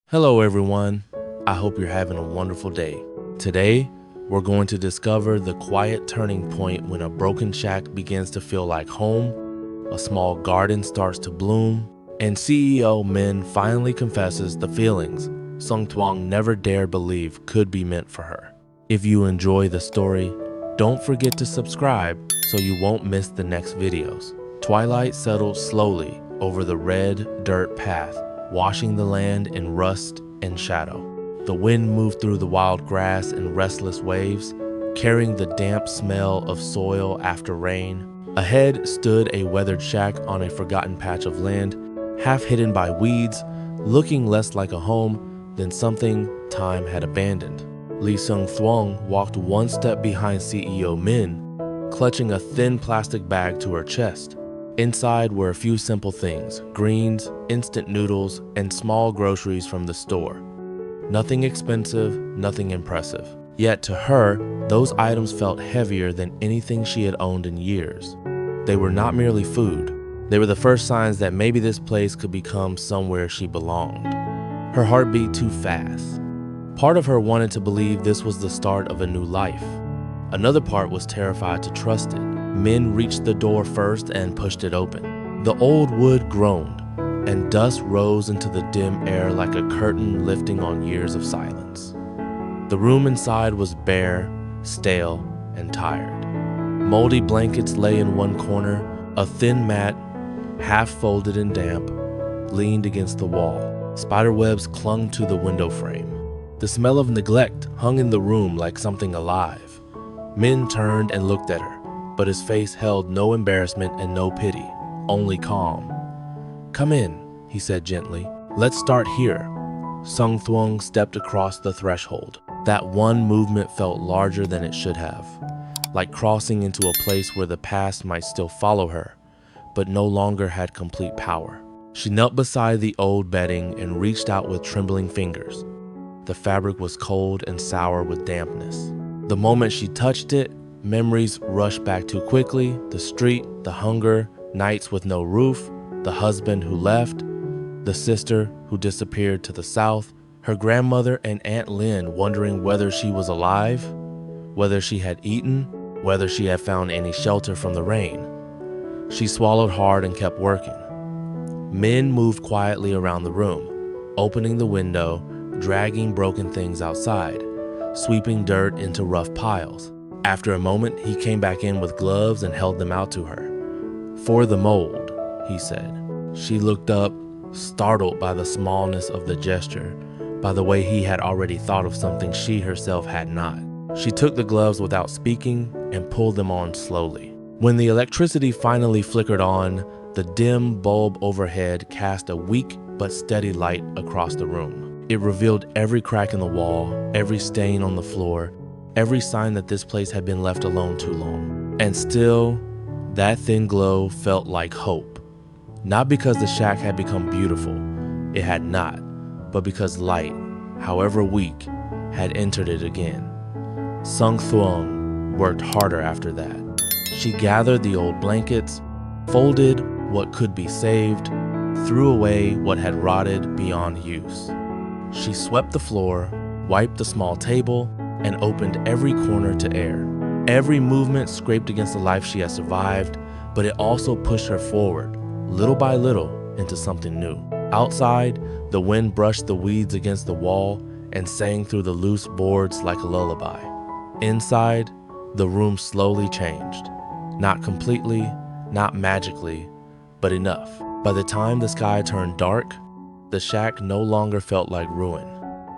Hello everyone, I hope you're having a wonderful day. Today, we're going to discover the quiet turning point when a broken shack begins to feel like home, a small garden starts to bloom, and CEO Minh finally confesses the feelings Thuong never dared believe could be meant for her. If you enjoy the story, don't forget to subscribe so you won't miss the next videos. Twilight settled slowly over the red dirt path, washing the land in rust and shadow. The wind moved through the wild grass in restless waves, carrying the damp smell of soil after rain. Ahead stood a weathered shack on a forgotten patch of land, half hidden by weeds, looking less like a home than something time had abandoned. Thuong walked one step behind CEO Minh, clutching a thin plastic bag to her chest. Inside were a few simple things: greens, instant noodles, and small groceries from the store. Nothing expensive, nothing impressive. Yet to her, those items felt heavier than anything she had owned in years. They were not merely food. They were the first signs that maybe this place could become somewhere she belonged. Her heart beat too fast. Part of her wanted to believe this was the start of a new life. Another part was terrified to trust it. Minh reached the door first and pushed it open. The old wood groaned, and dust rose into the dim air like a curtain lifting on years of silence. The room inside was bare, stale, and tired. Moldy blankets lay in one corner. A thin mat, half folded and damp, leaned against the wall. Spiderwebs clung to the window frame. The smell of neglect hung in the room like something alive. Minh turned and looked at her, but his face held no embarrassment and no pity, only calm. "Come in," he said gently. "Let's start here." Thuong stepped across the threshold. That one movement felt larger than it should have, like crossing into a place where the past might still follow her, but no longer had complete power. She knelt beside the old bedding and reached out with trembling fingers. The fabric was cold and sour with dampness. The moment she touched it, memories rushed back too quickly: the street, the hunger, nights with no roof, the husband who left, the sister who disappeared to the south, her grandmother and Aunt Lynn wondering whether she was alive, whether she had eaten, whether she had found any shelter from the rain. She swallowed hard and kept working. Minh moved quietly around the room, opening the window, dragging broken things outside, sweeping dirt into rough piles. After a moment, he came back in with gloves and held them out to her. "For the mold," he said. She looked up, startled by the smallness of the gesture, by the way he had already thought of something she herself had not. She took the gloves without speaking and pulled them on slowly. When the electricity finally flickered on, the dim bulb overhead cast a weak but steady light across the room. It revealed every crack in the wall, every stain on the floor, every sign that this place had been left alone too long. And still, that thin glow felt like hope. Not because the shack had become beautiful, it had not, but because light, however weak, had entered it again. Thuong worked harder after that. She gathered the old blankets, folded what could be saved, threw away what had rotted beyond use. She swept the floor, wiped the small table, and opened every corner to air. Every movement scraped against the life she had survived, but it also pushed her forward, little by little, into something new. Outside, the wind brushed the weeds against the wall and sang through the loose boards like a lullaby. Inside, the room slowly changed. Not completely, not magically, but enough. By the time the sky turned dark, the shack no longer felt like ruin.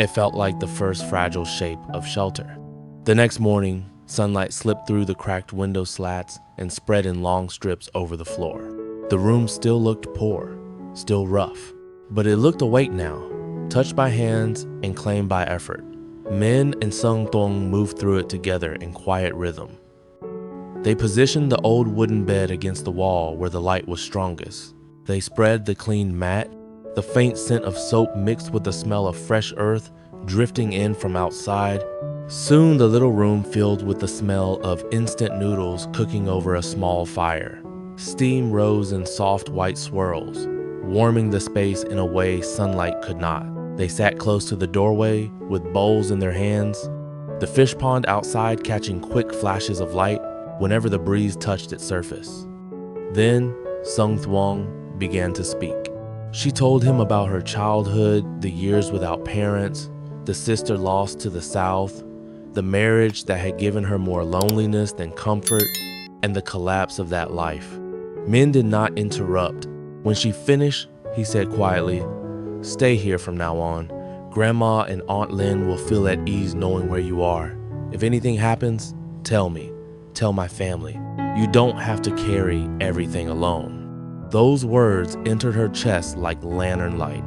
It felt like the first fragile shape of shelter. The next morning, sunlight slipped through the cracked window slats and spread in long strips over the floor. The room still looked poor, still rough, but it looked awake now, touched by hands and claimed by effort. Minh and Thuong moved through it together in quiet rhythm. They positioned the old wooden bed against the wall where the light was strongest. They spread the clean mat, the faint scent of soap mixed with the smell of fresh earth drifting in from outside. Soon the little room filled with the smell of instant noodles cooking over a small fire. Steam rose in soft white swirls, warming the space in a way sunlight could not. They sat close to the doorway with bowls in their hands, the fish pond outside catching quick flashes of light whenever the breeze touched its surface. Then Sung Thuong began to speak. She told him about her childhood, the years without parents, the sister lost to the south, the marriage that had given her more loneliness than comfort, and the collapse of that life. Min did not interrupt. When she finished, he said quietly, "Stay here from now on. Grandma and Aunt Lin will feel at ease knowing where you are. If anything happens, tell me. Tell my family. You don't have to carry everything alone." Those words entered her chest like lantern light.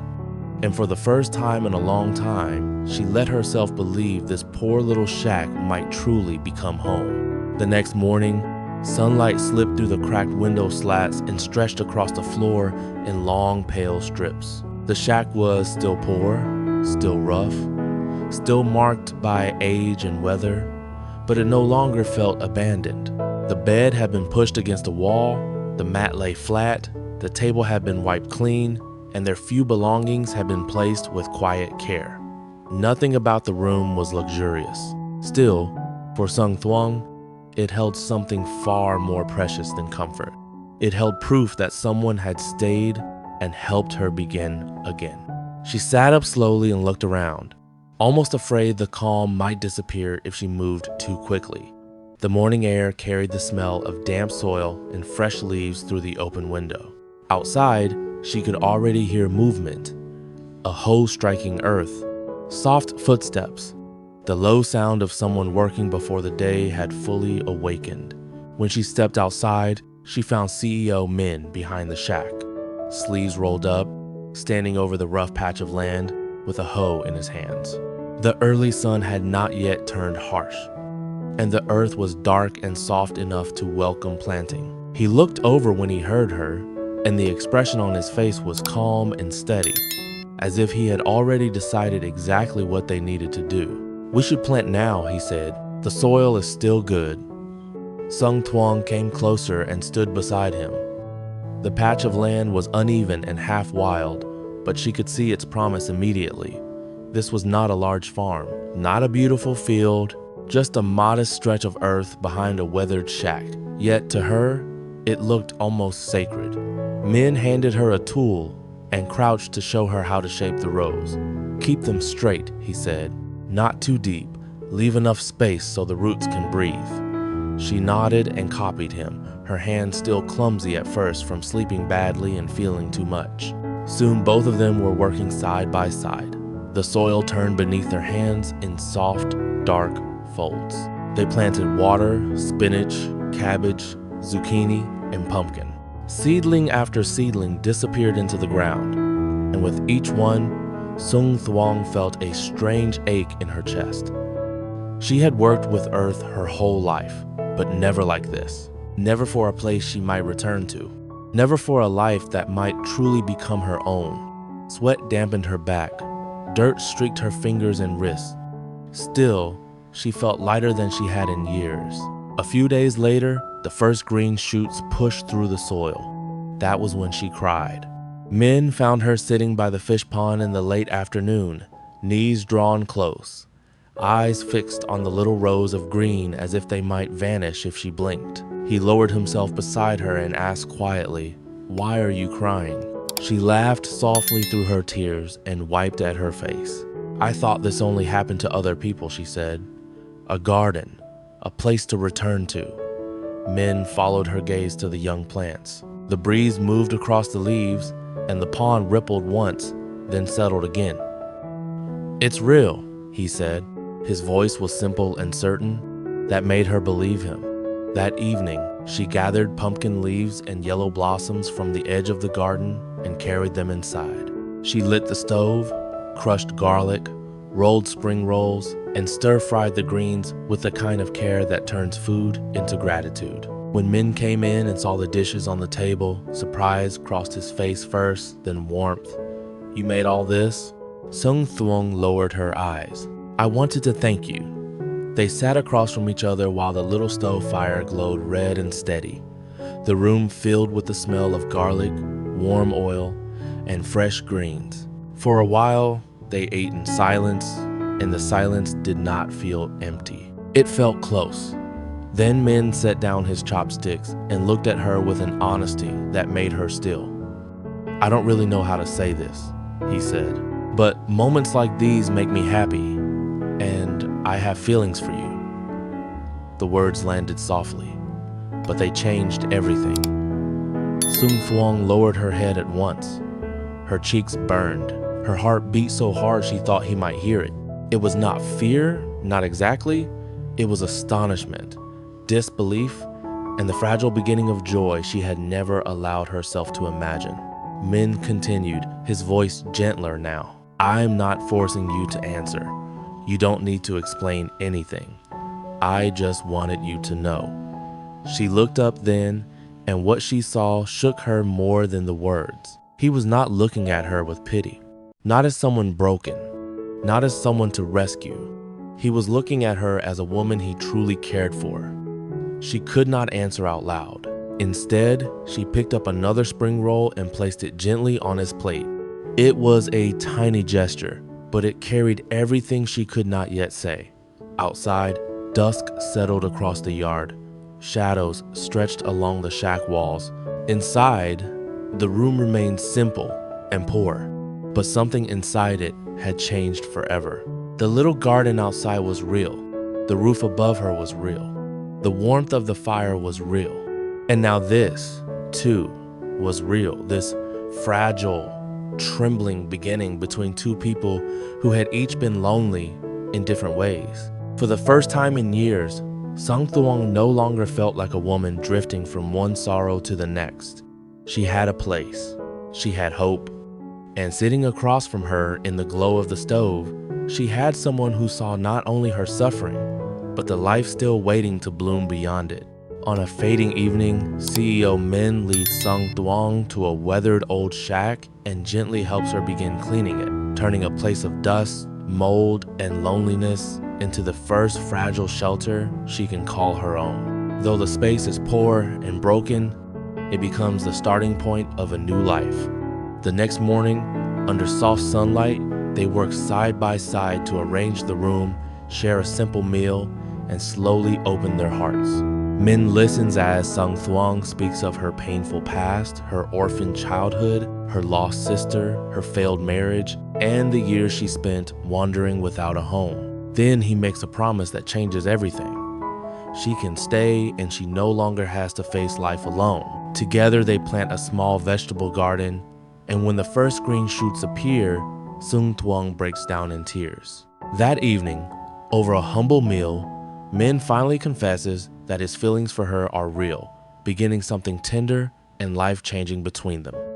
And for the first time in a long time, she let herself believe this poor little shack might truly become home. The next morning, sunlight slipped through the cracked window slats and stretched across the floor in long, pale strips. The shack was still poor, still rough, still marked by age and weather, but it no longer felt abandoned. The bed had been pushed against the wall, the mat lay flat, the table had been wiped clean, and their few belongings had been placed with quiet care. Nothing about the room was luxurious. Still, for Sung Thuong, it held something far more precious than comfort. It held proof that someone had stayed and helped her begin again. She sat up slowly and looked around, almost afraid the calm might disappear if she moved too quickly. The morning air carried the smell of damp soil and fresh leaves through the open window. Outside, she could already hear movement, a hoe striking earth, soft footsteps, the low sound of someone working before the day had fully awakened. When she stepped outside, she found CEO Min behind the shack, sleeves rolled up, standing over the rough patch of land with a hoe in his hands. The early sun had not yet turned harsh, and the earth was dark and soft enough to welcome planting. He looked over when he heard her, and the expression on his face was calm and steady, as if he had already decided exactly what they needed to do. "We should plant now," he said. "The soil is still good." Sung Thuong came closer and stood beside him. The patch of land was uneven and half wild, but she could see its promise immediately. This was not a large farm, not a beautiful field, just a modest stretch of earth behind a weathered shack. Yet to her, it looked almost sacred. Min handed her a tool and crouched to show her how to shape the rows. "Keep them straight," he said. "Not too deep. Leave enough space so the roots can breathe." She nodded and copied him, her hands still clumsy at first from sleeping badly and feeling too much. Soon both of them were working side by side. The soil turned beneath their hands in soft, dark folds. They planted water, spinach, cabbage, zucchini, and pumpkin. Seedling after seedling disappeared into the ground, and with each one, Sung Thuong felt a strange ache in her chest. She had worked with earth her whole life, but never like this. Never for a place she might return to. Never for a life that might truly become her own. Sweat dampened her back. Dirt streaked her fingers and wrists. Still, she felt lighter than she had in years. A few days later, the first green shoots pushed through the soil. That was when she cried. Min found her sitting by the fish pond in the late afternoon, knees drawn close, eyes fixed on the little rows of green as if they might vanish if she blinked. He lowered himself beside her and asked quietly, "Why are you crying?" She laughed softly through her tears and wiped at her face. "I thought this only happened to other people," she said. "A garden, a place to return to." Min followed her gaze to the young plants. The breeze moved across the leaves, and the pond rippled once, then settled again. "It's real," he said. His voice was simple and certain. That made her believe him. That evening, she gathered pumpkin leaves and yellow blossoms from the edge of the garden and carried them inside. She lit the stove, crushed garlic, rolled spring rolls, and stir-fried the greens with the kind of care that turns food into gratitude. When Min came in and saw the dishes on the table, surprise crossed his face first, then warmth. "You made all this?" Sung Thuong lowered her eyes. "I wanted to thank you." They sat across from each other while the little stove fire glowed red and steady. The room filled with the smell of garlic, warm oil, and fresh greens. For a while, They ate in silence, and the silence did not feel empty. It felt close. Then Min set down his chopsticks and looked at her with an honesty that made her still. "I don't really know how to say this," he said, "but moments like these make me happy, and I have feelings for you." The words landed softly, but they changed everything. Thuong lowered her head at once. Her cheeks burned. Her heart beat so hard she thought he might hear it. It was not fear, not exactly. It was astonishment, disbelief, and the fragile beginning of joy she had never allowed herself to imagine. Min continued, his voice gentler now. "I'm not forcing you to answer. You don't need to explain anything. I just wanted you to know." She looked up then, and what she saw shook her more than the words. He was not looking at her with pity, not as someone broken, not as someone to rescue. He was looking at her as a woman he truly cared for. She could not answer out loud. Instead, she picked up another spring roll and placed it gently on his plate. It was a tiny gesture, but it carried everything she could not yet say. Outside, dusk settled across the yard. Shadows stretched along the shack walls. Inside, the room remained simple and poor, but something inside it had changed forever. The little garden outside was real. The roof above her was real. The warmth of the fire was real. And now this, too, was real. This fragile, trembling beginning between two people who had each been lonely in different ways. For the first time in years, Thuong no longer felt like a woman drifting from one sorrow to the next. She had a place. She had hope. And sitting across from her in the glow of the stove, she had someone who saw not only her suffering, but the life still waiting to bloom beyond it. On a fading evening, CEO Min leads Thuong to a weathered old shack and gently helps her begin cleaning it, turning a place of dust, mold, and loneliness into the first fragile shelter she can call her own. Though the space is poor and broken, it becomes the starting point of a new life. The next morning, under soft sunlight, they work side by side to arrange the room, share a simple meal, and slowly open their hearts. Min listens as Thuong speaks of her painful past, her orphan childhood, her lost sister, her failed marriage, and the years she spent wandering without a home. Then he makes a promise that changes everything. She can stay, and she no longer has to face life alone. Together they plant a small vegetable garden, and when the first green shoots appear, Thuong breaks down in tears. That evening, over a humble meal, Min finally confesses that his feelings for her are real, beginning something tender and life-changing between them.